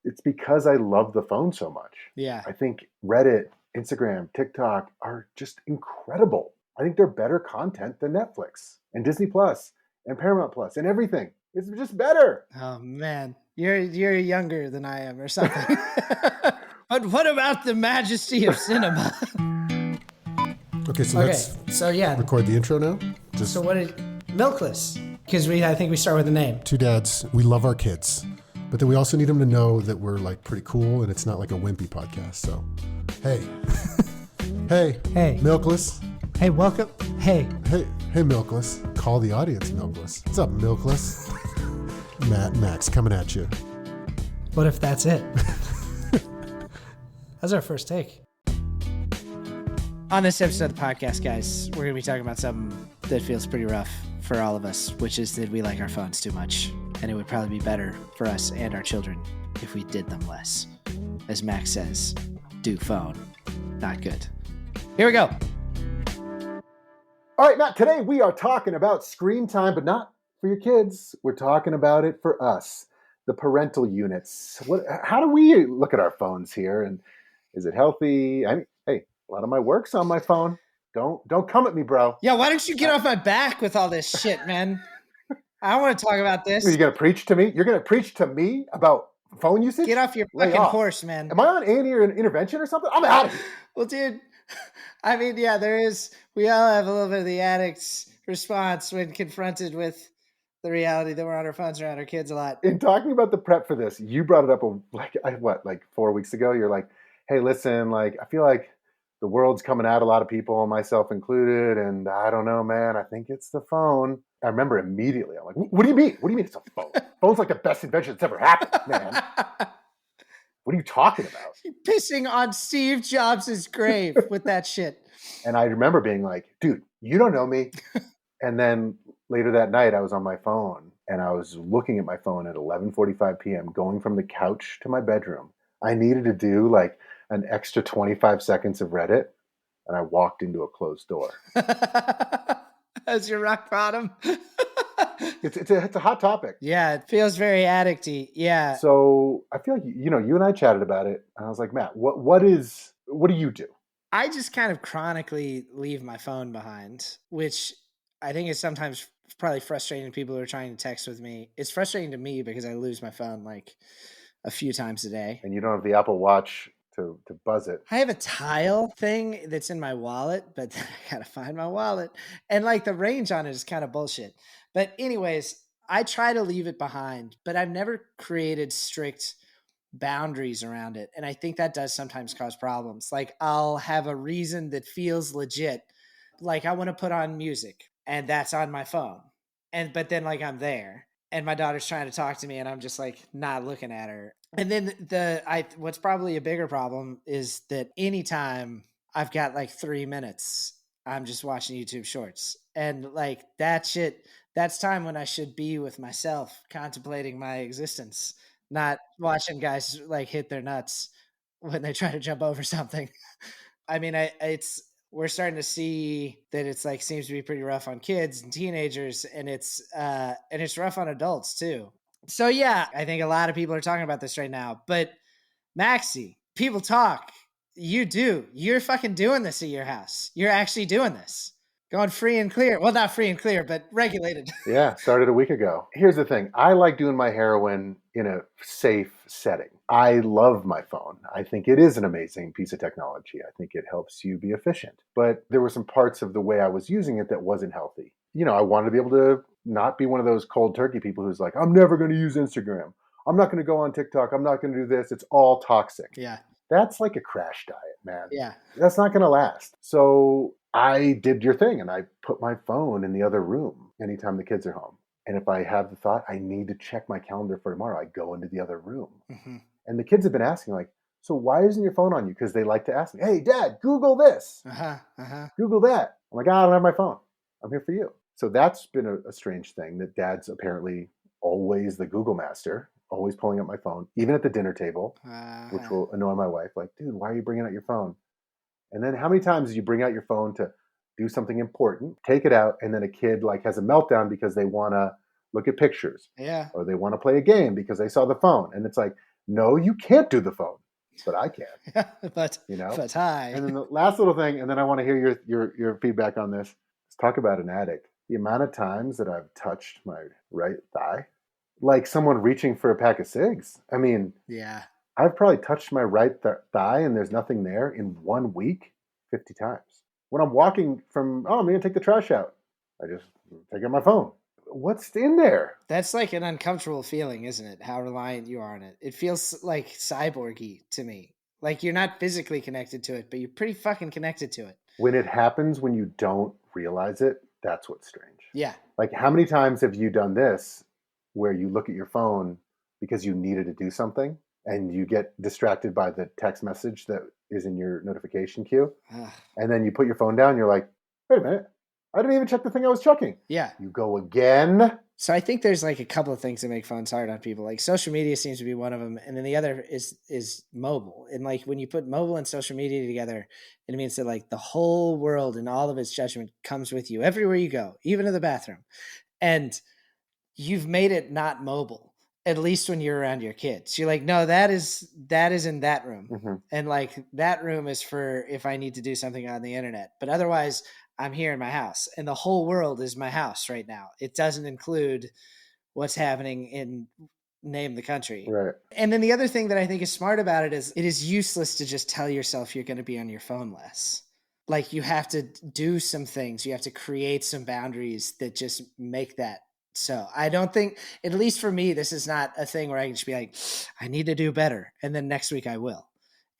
it's because I love the phone so much. Yeah. I think Reddit, Instagram, TikTok are just incredible. I think they're better content than Netflix and Disney Plus and Paramount Plus and everything. It's just better. Oh man, you're younger than I am or something. But what about the majesty of cinema? Okay, so let's so yeah, record the intro now. So what did Milkless? Because I think we start with the name. Two dads, we love our kids, but then we also need them to know that we're like pretty cool and it's not like a wimpy podcast. So, hey, hey, Milkless. Hey, welcome. Hey, Milkless. Call the audience, Milkless. What's up, Milkless? Max coming at you. What if that's it? That's our first take. On this episode of the podcast, guys, we're going to be talking about something that feels pretty rough for all of us, which is that we like our phones too much. And it would probably be better for us and our children if we did them less. As Max says, do phone. Not good. Here we go. All right, Matt, today we are talking about screen time, but not for your kids. We're talking about it for us, the parental units. How do we look at our phones here? And is it healthy? I mean, hey, a lot of my work's on my phone. Don't come at me, bro. Yeah, why don't you get off my back with all this shit, man? I want to talk about this. You're going to preach to me? You're going to preach to me about phone usage? Get off your fucking horse, man. Am I on A&E or an intervention or something? I'm out of here. Well, dude, I mean, yeah, there is. We all have a little bit of the addict's response when confronted with the reality that we're on our phones around our kids a lot. In talking about the prep for this, you brought it up like 4 weeks ago. You're like, hey, listen, like I feel like the world's coming at a lot of people, myself included, and I don't know, man. I think it's the phone. I remember immediately. I'm like, what do you mean? What do you mean it's a phone? Phone's like the best invention that's ever happened, man. What are you talking about? You're pissing on Steve Jobs' grave with that shit. And I remember being like, dude, you don't know me. And then later that night, I was on my phone and I was looking at my phone at 11:45 p.m., going from the couch to my bedroom. I needed to do like an extra 25 seconds of Reddit, and I walked into a closed door. As your rock bottom. It's a hot topic. Yeah, it feels very addicty. Yeah. So I feel like you and I chatted about it, and I was like, Matt, what do you do? I just kind of chronically leave my phone behind, which I think is sometimes probably frustrating to people who are trying to text with me. It's frustrating to me because I lose my phone like a few times a day. And you don't have the Apple Watch to buzz it. I have a tile thing that's in my wallet, but then I gotta find my wallet. And like the range on it is kind of bullshit. But anyways, I try to leave it behind, but I've never created strict boundaries around it. And I think that does sometimes cause problems. Like I'll have a reason that feels legit. Like I want to put on music and that's on my phone. But then like I'm there and my daughter's trying to talk to me and I'm just like not looking at her. And then what's probably a bigger problem is that anytime I've got like 3 minutes, I'm just watching YouTube shorts. And like that shit, that's time when I should be with myself, contemplating my existence, not watching guys like hit their nuts when they try to jump over something. I mean, we're starting to see that it's like seems to be pretty rough on kids and teenagers, and it's rough on adults too. So yeah, I think a lot of people are talking about this right now. But Maxie, people talk. You do. You're fucking doing this at your house. You're actually doing this. Going free and clear. Well, not free and clear, but regulated. Yeah, started a week ago. Here's the thing. I like doing my heroin in a safe setting. I love my phone. I think it is an amazing piece of technology. I think it helps you be efficient. But there were some parts of the way I was using it that wasn't healthy. I wanted to be able to not be one of those cold turkey people who's like, I'm never going to use Instagram. I'm not going to go on TikTok. I'm not going to do this. It's all toxic. Yeah. That's like a crash diet, man. Yeah. That's not going to last. So I did your thing and I put my phone in the other room anytime the kids are home. And if I have the thought, I need to check my calendar for tomorrow, I go into the other room. Mm-hmm. And the kids have been asking like, so why isn't your phone on you? Because they like to ask me, hey, Dad, Google this. Google that. I'm like, I don't have my phone. I'm here for you. So that's been a strange thing that Dad's apparently always the Google master, always pulling up my phone, even at the dinner table, which will annoy my wife. Like, dude, why are you bringing out your phone? And then how many times do you bring out your phone to do something important, take it out, and then a kid like has a meltdown because they want to look at pictures. Yeah. Or they want to play a game because they saw the phone. And it's like, No, you can't do the phone, but I can. but hi. And then the last little thing, and then I want to hear your feedback on this. Let's talk about an addict. The amount of times that I've touched my right thigh, like someone reaching for a pack of cigs. I mean, yeah, I've probably touched my right thigh and there's nothing there in 1 week 50 times. When I'm walking from, I'm going to take the trash out, I just take out my phone. What's in there? That's like an uncomfortable feeling, isn't it? How reliant you are on it. It feels like cyborgy to me. Like you're not physically connected to it, but you're pretty fucking connected to it. When it happens, when you don't realize it, that's what's strange. Yeah. Like how many times have you done this where you look at your phone because you needed to do something and you get distracted by the text message that is in your notification queue? And then you put your phone down, you're like, wait a minute, I didn't even check the thing I was checking. Yeah. You go again. So I think there's like a couple of things that make phones hard on people. Like social media seems to be one of them. And then the other is mobile. And like when you put mobile and social media together, it means that like the whole world and all of its judgment comes with you everywhere you go, even to the bathroom. And you've made it not mobile, at least when you're around your kids. You're like, no, that is in that room. Mm-hmm. And like that room is for if I need to do something on the internet. But otherwise, I'm here in my house and the whole world is my house right now. It doesn't include what's happening in name the country. Right. And then the other thing that I think is smart about it is useless to just tell yourself you're going to be on your phone less. Like you have to do some things. You have to create some boundaries that just make that. So I don't think, at least for me, this is not a thing where I can just be like, I need to do better. And then next week I will.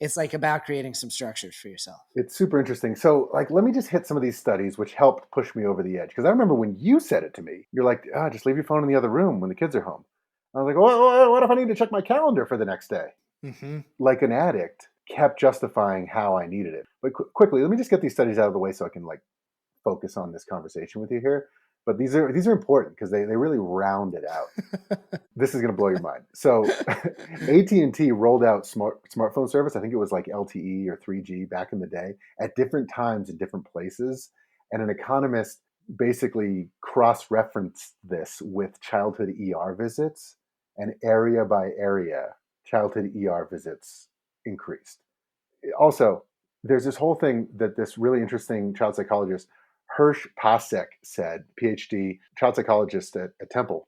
It's like about creating some structures for yourself. It's super interesting. So like, let me just hit some of these studies which helped push me over the edge. Because I remember when you said it to me, you're like, just leave your phone in the other room when the kids are home. I was like, what if I need to check my calendar for the next day? Mm-hmm. Like an addict kept justifying how I needed it. But quickly, let me just get these studies out of the way so I can like focus on this conversation with you here. But these are important because they really round it out. This is going to blow your mind. So AT&T rolled out smartphone service. I think it was like LTE or 3G back in the day at different times in different places. And an economist basically cross-referenced this with childhood ER visits, and area by area, childhood ER visits increased. Also, there's this whole thing that this really interesting child psychologist, Hirsch Pasek, said, PhD, child psychologist at Temple.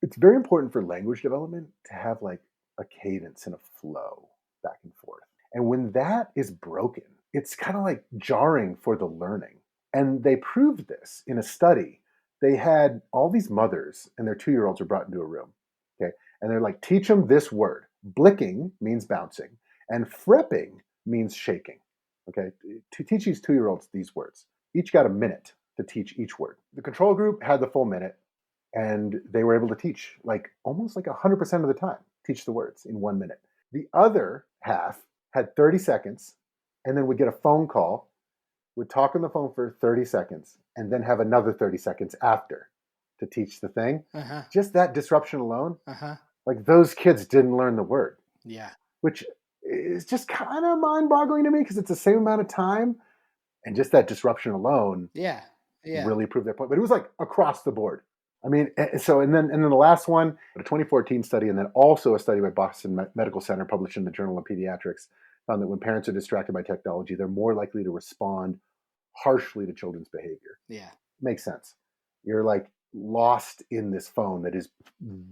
It's very important for language development to have like a cadence and a flow back and forth. And when that is broken, it's kind of like jarring for the learning. And they proved this in a study. They had all these mothers and their 2-year-olds were brought into a room. Okay. And they're like, teach them this word. Blicking means bouncing, and frepping means shaking. Okay. To teach these 2-year-olds these words. Each got a minute to teach each word. The control group had the full minute, and they were able to teach like almost like 100% of the time, teach the words in 1 minute. The other half had 30 seconds and then would get a phone call, would talk on the phone for 30 seconds, and then have another 30 seconds after to teach the thing. Uh-huh. Just that disruption alone, Uh-huh. like those kids didn't learn the word. Yeah. Which is just kind of mind-boggling to me because it's the same amount of time. And just that disruption alone really proved that point. But it was like across the board. I mean, so, and then the last one, a 2014 study, and then also a study by Boston Medical Center published in the Journal of Pediatrics, found that when parents are distracted by technology, they're more likely to respond harshly to children's behavior. Yeah. Makes sense. You're like lost in this phone that is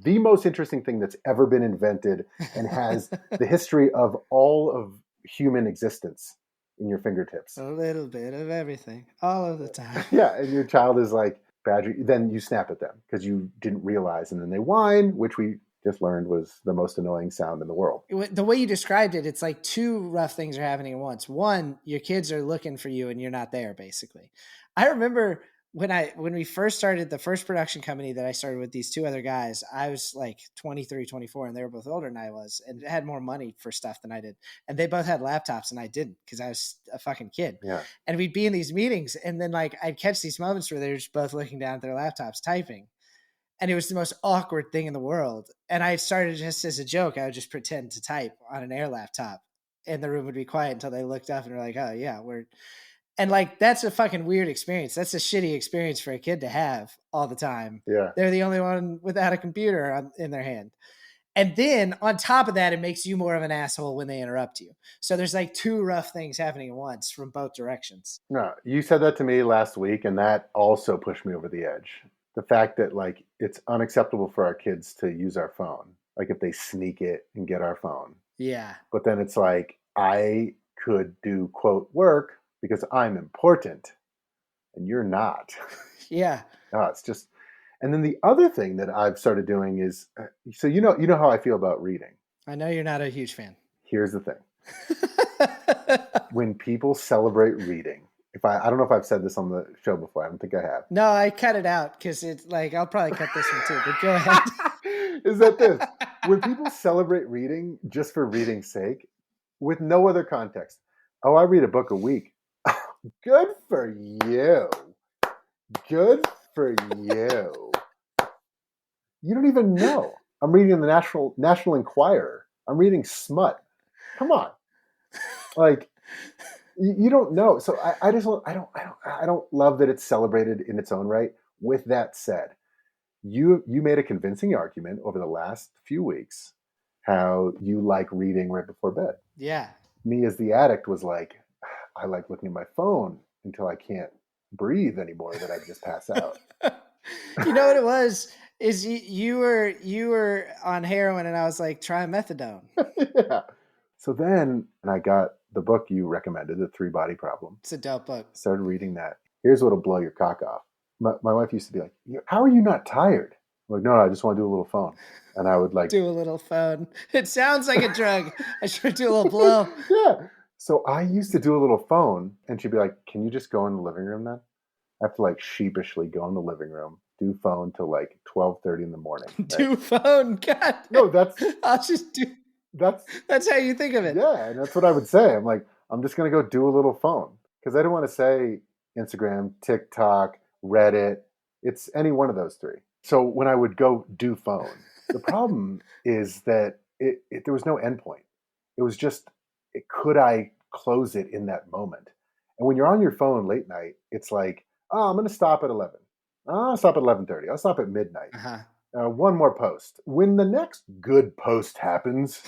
the most interesting thing that's ever been invented and has the history of all of human existence in your fingertips. A little bit of everything, all of the time. Yeah, and your child is like badger. Then you snap at them because you didn't realize, and then they whine, which we just learned was the most annoying sound in the world. The way you described it, it's like two rough things are happening at once. One, your kids are looking for you and you're not there, basically. I remember when we first started the first production company that I started with these two other guys, I was like 23, 24, and they were both older than I was and had more money for stuff than I did. And they both had laptops and I didn't because I was a fucking kid. Yeah. And we'd be in these meetings and then like I'd catch these moments where they were just both looking down at their laptops typing. And it was the most awkward thing in the world. And I started just as a joke, I would just pretend to type on an Air laptop and the room would be quiet until they looked up and were like, oh yeah, and like, that's a fucking weird experience. That's a shitty experience for a kid to have all the time. Yeah. They're the only one without a computer in their hand. And then on top of that, it makes you more of an asshole when they interrupt you. So there's like two rough things happening at once from both directions. No, you said that to me last week, and that also pushed me over the edge. The fact that like it's unacceptable for our kids to use our phone, like if they sneak it and get our phone. Yeah. But then it's like I could do quote work because I'm important and you're not. Yeah. It's just, and then the other thing that I've started doing is, so you know how I feel about reading. I know you're not a huge fan. Here's the thing. When people celebrate reading, I don't know if I've said this on the show before. I don't think I have. No, I cut it out because it's like, I'll probably cut this one too, but go ahead. Is that this? When people celebrate reading just for reading's sake, with no other context. Oh, I read a book a week. Good for you. Good for you. You don't even know. I'm reading the National Enquirer. I'm reading smut. Come on. Like, you don't know. So I don't love that it's celebrated in its own right. With that said, you made a convincing argument over the last few weeks how you like reading right before bed. Yeah. Me as the addict was like, I like looking at my phone until I can't breathe anymore, that I just pass out. You know what it was? Is you were on heroin and I was like, try methadone. Yeah. So then, and I got the book you recommended, The 3-Body Problem. It's a dope book. Started reading that. Here's what'll blow your cock off. My wife used to be like, how are you not tired? I'm like, no, I just want to do a little phone. And I would like do a little phone. It sounds like a drug. I should do a little blow. Yeah. So I used to do a little phone, and she'd be like, can you just go in the living room then? I have to like sheepishly go in the living room, do phone till like 12:30 in the morning. Right? Do phone? God. No, I'll just do. That's how you think of it. Yeah, and that's what I would say. I'm like, I'm just gonna go do a little phone because I don't want to say Instagram, TikTok, Reddit. It's any one of those three. So when I would go do phone, the problem is that there was no endpoint. It was just, could I close it in that moment? And when you're on your phone late night, it's like, oh, I'm going to stop at 11. Oh, I'll stop at 11:30. I'll stop at midnight. One more post. When the next good post happens,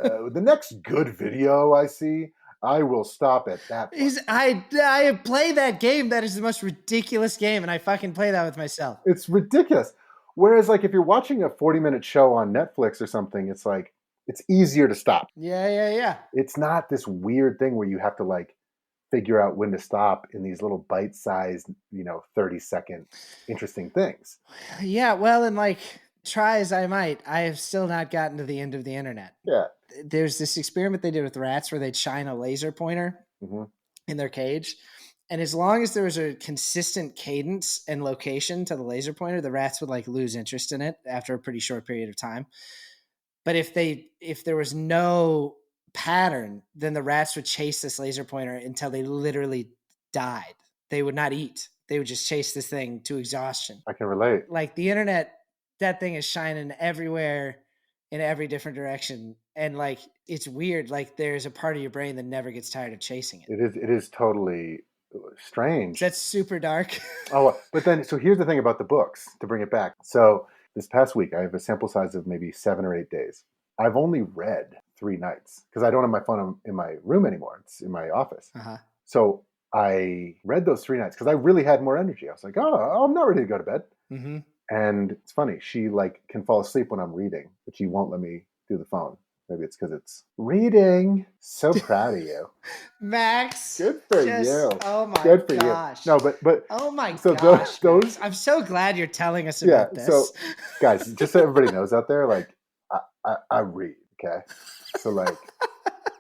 the next good video I see, I will stop at that point. I play that game. That is the most ridiculous game, and I fucking play that with myself. It's ridiculous. Whereas, like, if you're watching a 40-minute show on Netflix or something, it's like, it's easier to stop. Yeah. It's not this weird thing where you have to, like, figure out when to stop in these little bite-sized, 30-second interesting things. Yeah, well, and like, try as I might, I have still not gotten to the end of the internet. Yeah. There's this experiment they did with rats where they'd shine a laser pointer in their cage. And as long as there was a consistent cadence and location to the laser pointer, the rats would like lose interest in it after a pretty short period of time. But if there was no pattern, then the rats would chase this laser pointer until they literally died. They would not eat. They would just chase this thing to exhaustion. I can relate. Like the internet, that thing is shining everywhere in every different direction. And like, it's weird. Like there's a part of your brain that never gets tired of chasing it. It is totally strange. That's super dark. Oh, but then, so here's the thing about the books, to bring it back. So this past week, I have a sample size of maybe 7 or 8 days. I've only read 3 nights because I don't have my phone in my room anymore. It's in my office. So I read those 3 nights because I really had more energy. I was like, oh, I'm not ready to go to bed. And it's funny. She like can fall asleep when I'm reading, but she won't let me do the phone. Maybe it's because it's reading. So proud of you, Max. Good for you. Oh my Good for gosh. You. No, but oh my so gosh. Those I'm so glad you're telling us about this. So guys, just so everybody knows out there, like I read. Okay, so like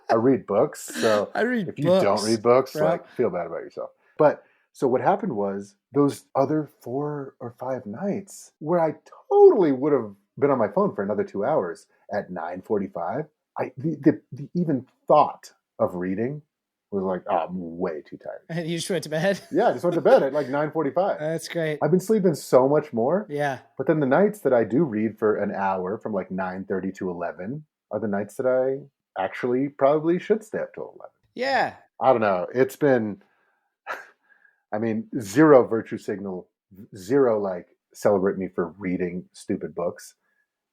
I read books. So I read. If you don't read books, bro, like feel bad about yourself. But so what happened was those other 4 or 5 nights where I totally would have been on my phone for another 2 hours at 9:45. The even thought of reading was like, oh, I'm way too tired. And you just went to bed? Yeah, I just went to bed at like 9:45. That's great. I've been sleeping so much more. Yeah. But then the nights that I do read for an hour from like 9:30 to 11 are the nights that I actually probably should stay up till 11. Yeah. I don't know. It's been, I mean, 0 virtue signal, 0 like celebrate me for reading stupid books.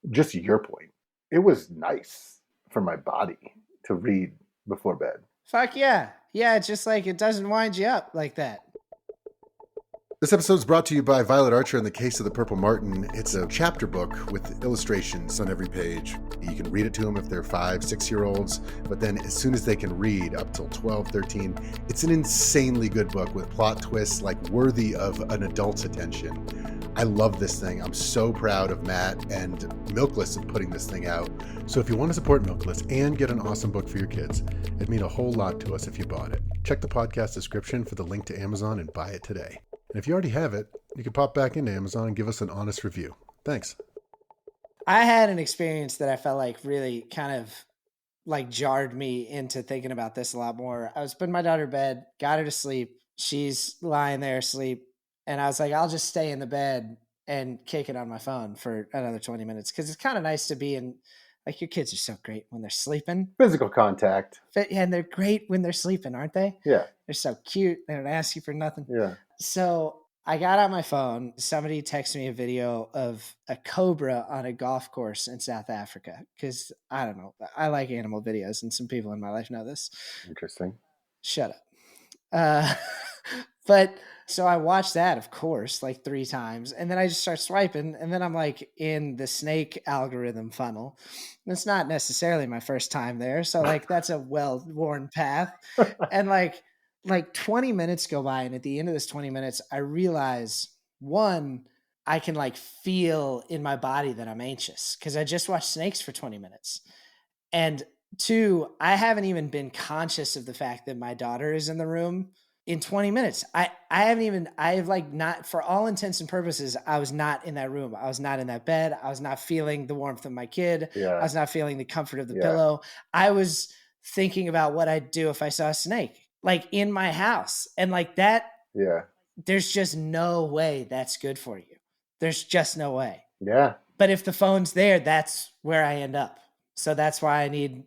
Just your point. it was nice for my body to read before bed. Fuck yeah. Yeah, it's just like it doesn't wind you up like that. This episode is brought to you by Violet Archer and the Case of the Purple Martin. It's a chapter book with illustrations on every page. You can read it to them if they're 5, 6-year-olds, but then as soon as they can read, up till 12, 13, it's an insanely good book with plot twists like worthy of an adult's attention. I love this thing. I'm so proud of Matt and Milkless of putting this thing out. So if you want to support Milkless and get an awesome book for your kids, it'd mean a whole lot to us if you bought it. Check the podcast description for the link to Amazon and buy it today. And if you already have it, you can pop back into Amazon and give us an honest review. Thanks. I had an experience that I felt like really kind of like jarred me into thinking about this a lot more. I was putting my daughter to bed, got her to sleep. She's lying there asleep. And I was like, I'll just stay in the bed and kick it on my phone for another 20 minutes. Cause it's kind of nice to be in, like, your kids are so great when they're sleeping. Physical contact. And they're great when they're sleeping, aren't they? Yeah. They're so cute. They don't ask you for nothing. Yeah. So I got on my phone. Somebody texted me a video of a cobra on a golf course in South Africa. Cause I don't know. I like animal videos and some people in my life know this. Interesting. Shut up. But so I watched that, of course, like 3 times. And then I just start swiping. And then I'm like in the snake algorithm funnel. And it's not necessarily my first time there. So like that's a well-worn path. And like 20 minutes go by. And at the end of this 20 minutes, I realize, one, I can like feel in my body that I'm anxious because I just watched snakes for 20 minutes. And 2, I haven't even been conscious of the fact that my daughter is in the room in 20 minutes. I've like not, for all intents and purposes, I was not in that room. I was not in that bed. I was not feeling the warmth of my kid. Yeah. I was not feeling the comfort of the pillow. I was thinking about what I'd do if I saw a snake, like in my house. And like that, there's just no way that's good for you. There's just no way. Yeah. But if the phone's there, that's where I end up. So that's why I need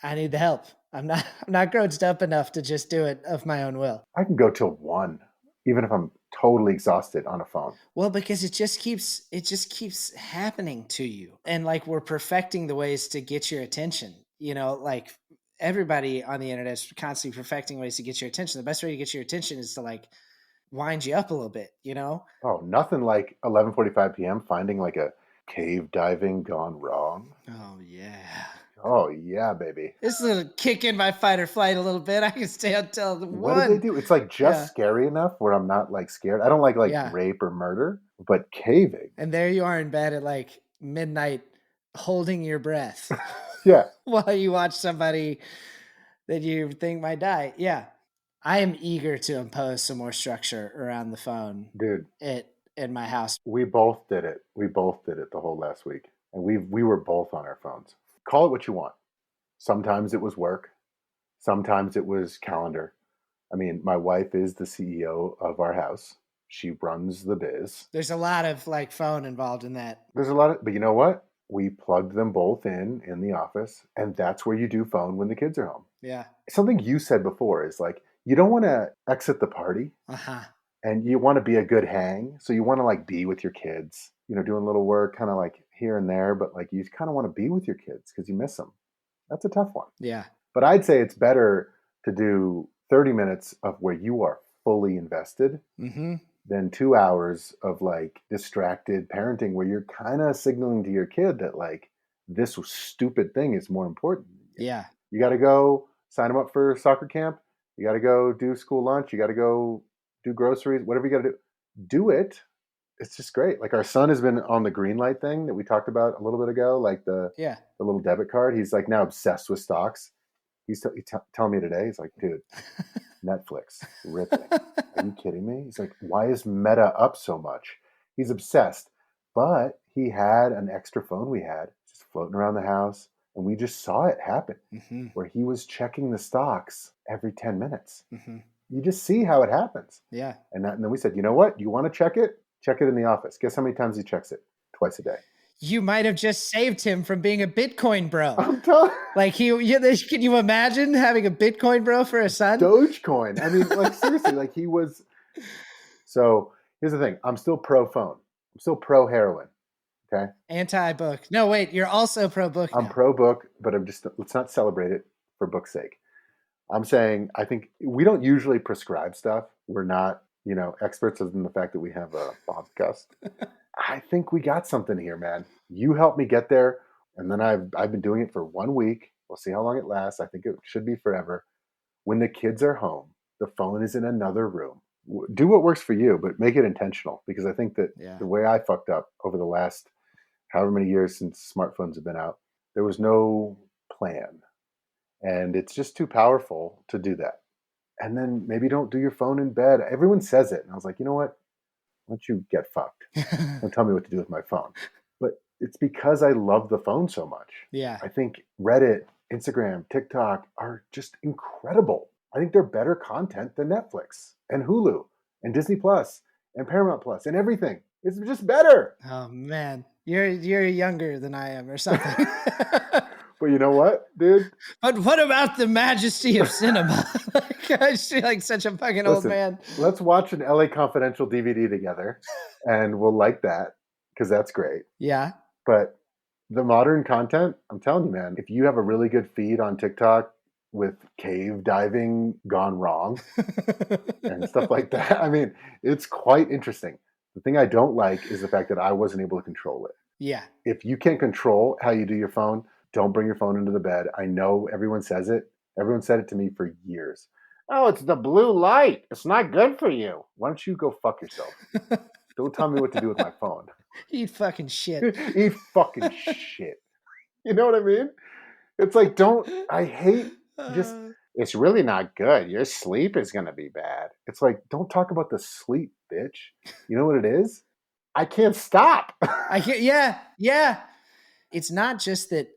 the help. I'm not grown up enough to just do it of my own will. I can go till 1, even if I'm totally exhausted on a phone. Well, because it just keeps happening to you. And like we're perfecting the ways to get your attention. You know, like everybody on the internet is constantly perfecting ways to get your attention. The best way to get your attention is to like wind you up a little bit, you know? Oh, nothing like 11:45 p.m. finding like a cave diving gone wrong. Oh, yeah. Oh, yeah, baby. This is a kick in my fight or flight a little bit. I can stay until the 1. What do they do? It's like just scary enough where I'm not like scared. I don't like rape or murder, but caving. And there you are in bed at like midnight holding your breath. Yeah. While you watch somebody that you think might die. Yeah. I am eager to impose some more structure around the phone. Dude. In my house. We both did it. We both did it the whole last week. And we were both on our phones. Call it what you want. Sometimes it was work. Sometimes it was calendar. I mean, my wife is the CEO of our house. She runs the biz. There's a lot of like phone involved in that. There's a lot of, but you know what? We plugged them both in the office, and that's where you do phone when the kids are home. Yeah. Something you said before is like, you don't want to exit the party. Uh-huh. And you want to be a good hang. So you want to like be with your kids, you know, doing a little work kind of like here and there, but like you kind of want to be with your kids because you miss them. That's a tough one. Yeah. But I'd say it's better to do 30 minutes of where you are fully invested than 2 hours of like distracted parenting where you're kind of signaling to your kid that like this stupid thing is more important. Yeah. You got to go sign them up for soccer camp. You got to go do school lunch. You got to go do groceries, whatever you got to do. Do it. It's just great. Like our son has been on the green light thing that we talked about a little bit ago, like the little debit card. He's like now obsessed with stocks. He's telling me today, he's like, dude, Netflix, ripping. Are you kidding me? He's like, why is Meta up so much? He's obsessed. But he had an extra phone we had just floating around the house. And we just saw it happen where he was checking the stocks every 10 minutes. You just see how it happens. Yeah. And then we said, you know what? You want to check it? Check it in the office. Guess how many times he checks it? Twice a day. You might have just saved him from being a Bitcoin bro. I'm telling like can you imagine having a Bitcoin bro for a son? Dogecoin. I mean, like seriously, like he was. So here's the thing. I'm still pro phone. I'm still pro heroin. Okay. Anti-book. No, wait, you're also pro-book I'm now. pro-book, but let's not celebrate it for book's sake. I'm saying I think we don't usually prescribe stuff. We're not, experts other than the fact that we have a podcast. I think we got something here, man. You helped me get there, and then I've been doing it for 1 week. We'll see how long it lasts. I think it should be forever. When the kids are home, the phone is in another room. Do what works for you, but make it intentional, because I think that the way I fucked up over the last however many years since smartphones have been out, there was no plan. And it's just too powerful to do that. And then maybe don't do your phone in bed. Everyone says it. And I was like, you know what? Why don't you get fucked? Don't tell me what to do with my phone. But it's because I love the phone so much. Yeah. I think Reddit, Instagram, TikTok are just incredible. I think they're better content than Netflix and Hulu and Disney Plus and Paramount Plus and everything. It's just better. Oh man, you're younger than I am or something. But you know what, dude? But what about the majesty of cinema? I feel like such a fucking old man. Let's watch an LA Confidential DVD together, and we'll like that because that's great. Yeah. But the modern content, I'm telling you, man, if you have a really good feed on TikTok with cave diving gone wrong and stuff like that, I mean, it's quite interesting. The thing I don't like is the fact that I wasn't able to control it. Yeah. If you can't control how you do your phone, don't bring your phone into the bed. I know everyone says it. Everyone said it to me for years. Oh, it's the blue light. It's not good for you. Why don't you go fuck yourself? Don't tell me what to do with my phone. Eat fucking shit. Eat fucking shit. You know what I mean? It's like, I hate it's really not good. Your sleep is going to be bad. It's like, don't talk about the sleep, bitch. You know what it is? I can't stop. Yeah. It's not just that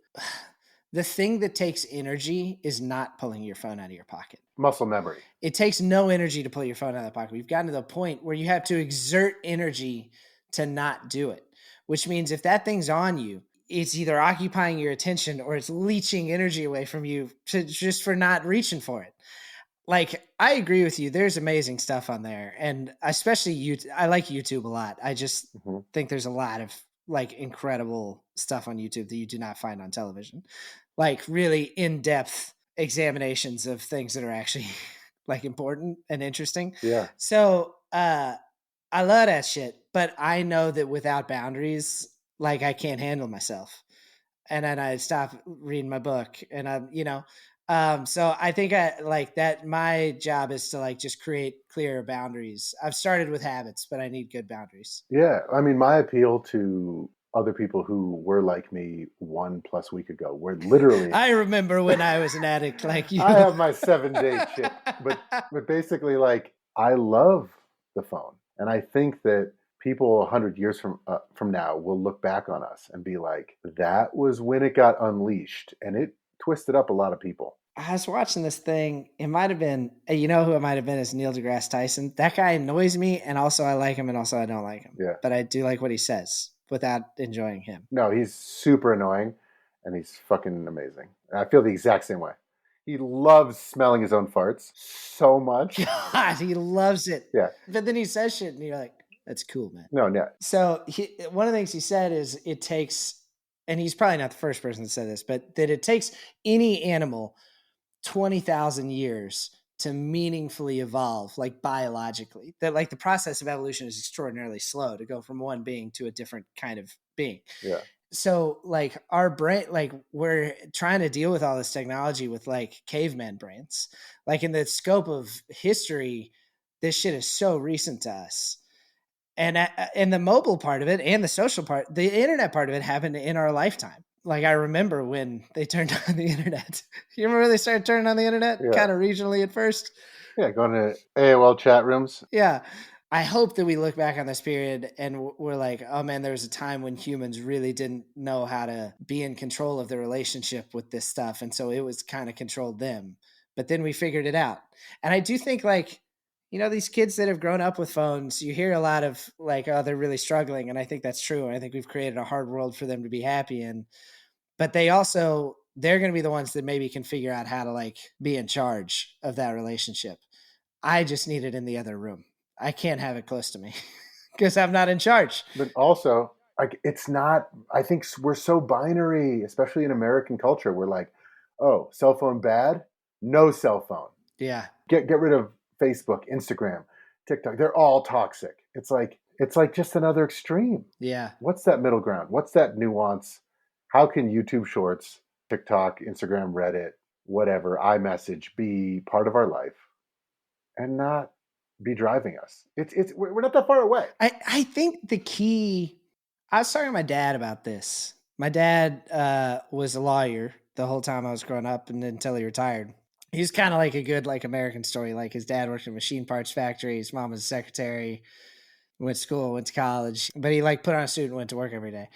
the thing that takes energy is not pulling your phone out of your pocket. Muscle memory. It takes no energy to pull your phone out of the pocket. We've gotten to the point where you have to exert energy to not do it, which means if that thing's on you, it's either occupying your attention or it's leeching energy away from you just for not reaching for it. Like, I agree with you. There's amazing stuff on there. And especially I like YouTube a lot. I just think there's a lot of like incredible stuff on YouTube that you do not find on television. Like really in-depth examinations of things that are actually like important and interesting. Yeah. So I love that shit, but I know that without boundaries, like I can't handle myself. And then I stop reading my book and so I think I like that. My job is to like just create clearer boundaries. I've started with habits, but I need good boundaries. Yeah. I mean, my appeal to other people who were like me 1+ week ago were literally. I remember when I was an addict like you. I have my 7-day shit, but basically, like, I love the phone, and I think that people 100 years from now will look back on us and be like, that was when it got unleashed, and it twisted up a lot of people. I was watching this thing. It might have been, you know who it might have been is Neil deGrasse Tyson. That guy annoys me, and also I like him, and also I don't like him. Yeah. But I do like what he says without enjoying him. No, he's super annoying, and he's fucking amazing. And I feel the exact same way. He loves smelling his own farts so much. God, he loves it. Yeah. But then he says shit, and you're like, that's cool, man. No, yeah. So one of the things he said is it takes, and he's probably not the first person to say this, but that it takes any animal 20,000 years to meaningfully evolve, like biologically. That like the process of evolution is extraordinarily slow to go from one being to a different kind of being. Yeah. So like our brain, like we're trying to deal with all this technology with like caveman brains. Like in the scope of history, this shit is so recent to us. And the mobile part of it and the social part, the internet part of it happened in our lifetime. Like I remember when they turned on the internet. You remember they started turning on the internet kind of regionally at first? Yeah, going to AOL chat rooms. Yeah. I hope that we look back on this period and we're like, oh man, there was a time when humans really didn't know how to be in control of the relationship with this stuff. And so it was kind of controlled them. But then we figured it out. And I do think like, you know, these kids that have grown up with phones, you hear a lot of like, oh, they're really struggling. And I think that's true. I think we've created a hard world for them to be happy in. But they're going to be the ones that maybe can figure out how to like be in charge of that relationship. I just need it in the other room. I can't have it close to me because I'm not in charge. But also, like it's not. I think we're so binary, especially in American culture. We're like, oh, cell phone bad, no cell phone. Yeah. Get rid of Facebook, Instagram, TikTok. They're all toxic. It's like just another extreme. Yeah. What's that middle ground? What's that nuance? How can YouTube Shorts, TikTok, Instagram, Reddit, whatever, iMessage be part of our life and not be driving us? We're not that far away. I think the key, I was talking to my dad about this. My dad was a lawyer the whole time I was growing up and until he retired. He's kind of like a good like American story. Like his dad worked in a machine parts factory. His mom was a secretary, went to school, went to college, but he like put on a suit and went to work every day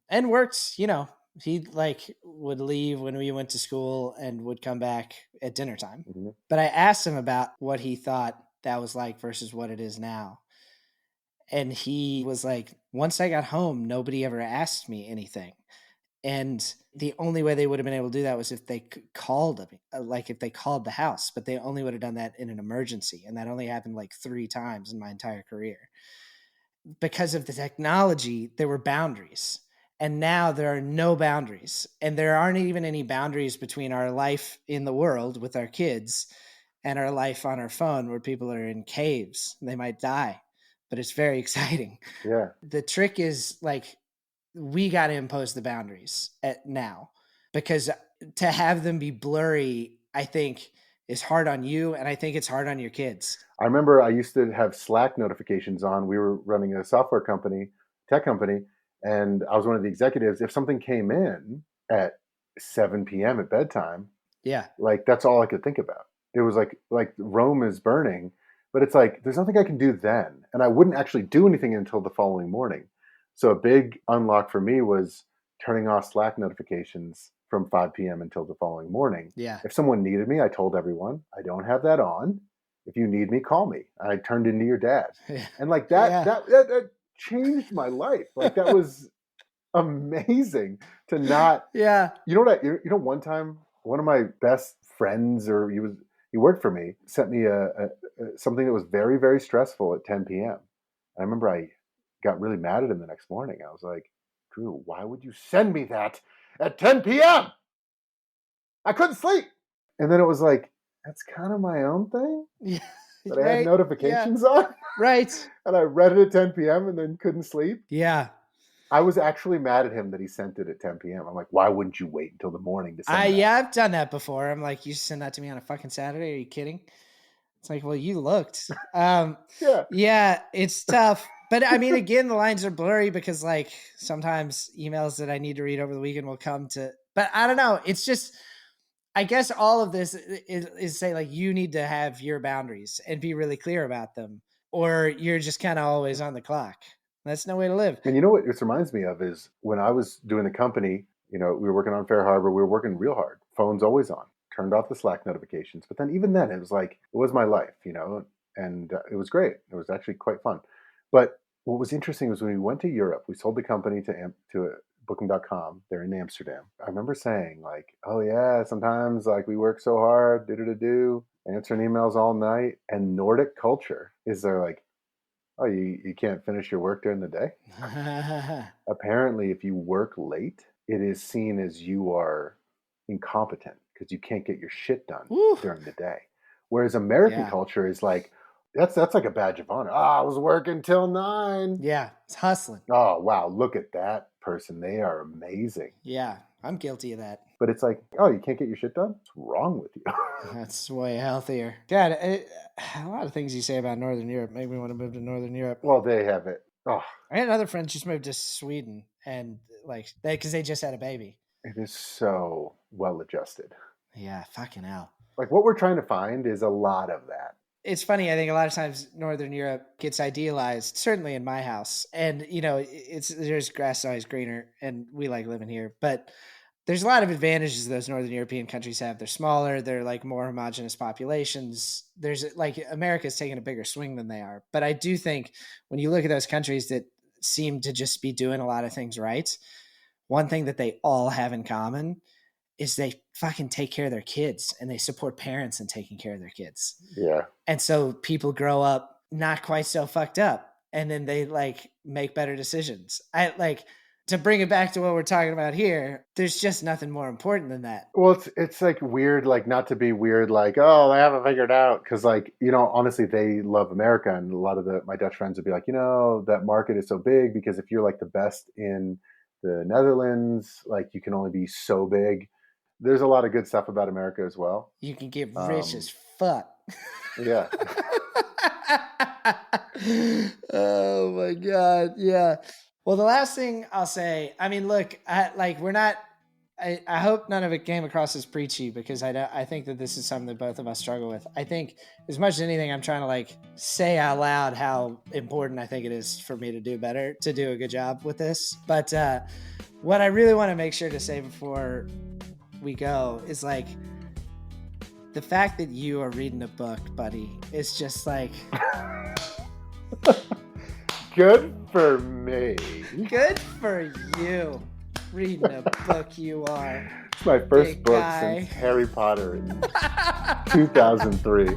and worked, you know, he like would leave when we went to school and would come back at dinner time. Mm-hmm. But I asked him about what he thought that was like versus what it is now. And he was like, once I got home, nobody ever asked me anything. And the only way they would have been able to do that was if they called me, like if they called the house, but they only would have done that in an emergency. And that only happened like 3 times in my entire career. Because of the technology, there were boundaries. And now there are no boundaries. And there aren't even any boundaries between our life in the world with our kids and our life on our phone where people are in caves. They might die, but it's very exciting. Yeah. The trick is like, we got to impose the boundaries now, because to have them be blurry, I think is hard on you. And I think it's hard on your kids. I remember I used to have Slack notifications on. We were running a software company, tech company, and I was one of the executives. If something came in at 7 p.m. at bedtime, yeah, like that's all I could think about. It was like Rome is burning, but it's like there's nothing I can do then, and I wouldn't actually do anything until the following morning. So a big unlock for me was turning off Slack notifications from 5 p.m. until the following morning. yeah. If someone needed me, I told everyone, I don't have that on. If you need me, call me. I turned into your dad. Yeah. And like that, Yeah. that changed my life. Like that was amazing to not. Yeah. You know what? You know, one time, one of my best friends, or he worked for me, sent me something that was very, very stressful at 10 p.m. And I remember I got really mad at him the next morning. I was like, Drew, why would you send me that at 10 p.m.? I couldn't sleep. And then it was like, that's kind of my own thing. Yeah. That I had notifications on. Right. And I read it at 10 p.m. and then couldn't sleep. Yeah. I was actually mad at him that he sent it at 10 p.m. I'm like, why wouldn't you wait until the morning to send that? Yeah, I've done that before. I'm like, you send that to me on a fucking Saturday? Are you kidding? It's like, well, you looked. Yeah, it's tough. But I mean, again, the lines are blurry because like sometimes emails that I need to read over the weekend will come to, but I don't know. It's just, I guess all of this is say like, you need to have your boundaries and be really clear about them, or you're just kind of always on the clock. That's no way to live. And you know what this reminds me of is when I was doing the company, you know, we were working on Fair Harbor, we were working real hard. Phone's always on. Turned off the Slack notifications. But then even then, it was like, it was my life, you know, and it was great. It was actually quite fun. But what was interesting was when we went to Europe, we sold the company to Booking.com. They're in Amsterdam. I remember saying like, oh yeah, sometimes like we work so hard, answering emails all night. And Nordic culture is they're like, oh, you can't finish your work during the day? Apparently, if you work late, it is seen as you are incompetent because you can't get your shit done during the day. Whereas American culture is like, that's like a badge of honor. I was working till 9. Yeah, it's hustling. Oh, wow, look at that person. They are amazing. Yeah, I'm guilty of that. But it's like, oh, you can't get your shit done? What's wrong with you? That's way healthier. God, a lot of things you say about Northern Europe make me want to move to Northern Europe. Well, they have it. Oh. I had another friend just moved to Sweden, and like because they just had a baby. It is so well adjusted. Yeah, fucking hell. Like what we're trying to find is a lot of that. It's funny. I think a lot of times Northern Europe gets idealized, certainly in my house. And, you know, there's grass always greener and we like living here. But there's a lot of advantages those Northern European countries have. They're smaller. They're like more homogenous populations. There's like America's taking a bigger swing than they are. But I do think when you look at those countries that seem to just be doing a lot of things right, one thing that they all have in common is they fucking take care of their kids and they support parents in taking care of their kids. Yeah. And so people grow up not quite so fucked up. and then they like make better decisions. I like to bring it back to what we're talking about here. There's just nothing more important than that. Well, it's like weird, like not to be weird, like, oh, they haven't figured out, because like, you know, honestly, they love America, and a lot of my Dutch friends would be like, you know, that market is so big because if you're like the best in the Netherlands, like you can only be so big. There's a lot of good stuff about America as well. You can get rich as fuck. Yeah. Oh my God. Yeah. Well, the last thing I'll say, I mean, look, I hope none of it came across as preachy, because I think that this is something that both of us struggle with. I think as much as anything, I'm trying to like say out loud how important I think it is for me to do better, to do a good job with this. But what I really want to make sure to say before we go is like, the fact that you are reading a book, buddy, is just like Good for me. good for you. Reading a book, you are. It's my first Big book guy. since Harry Potter in 2003.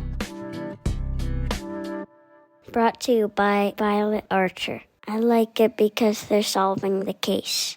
Brought to you by Violet Archer. I like it because they're solving the case.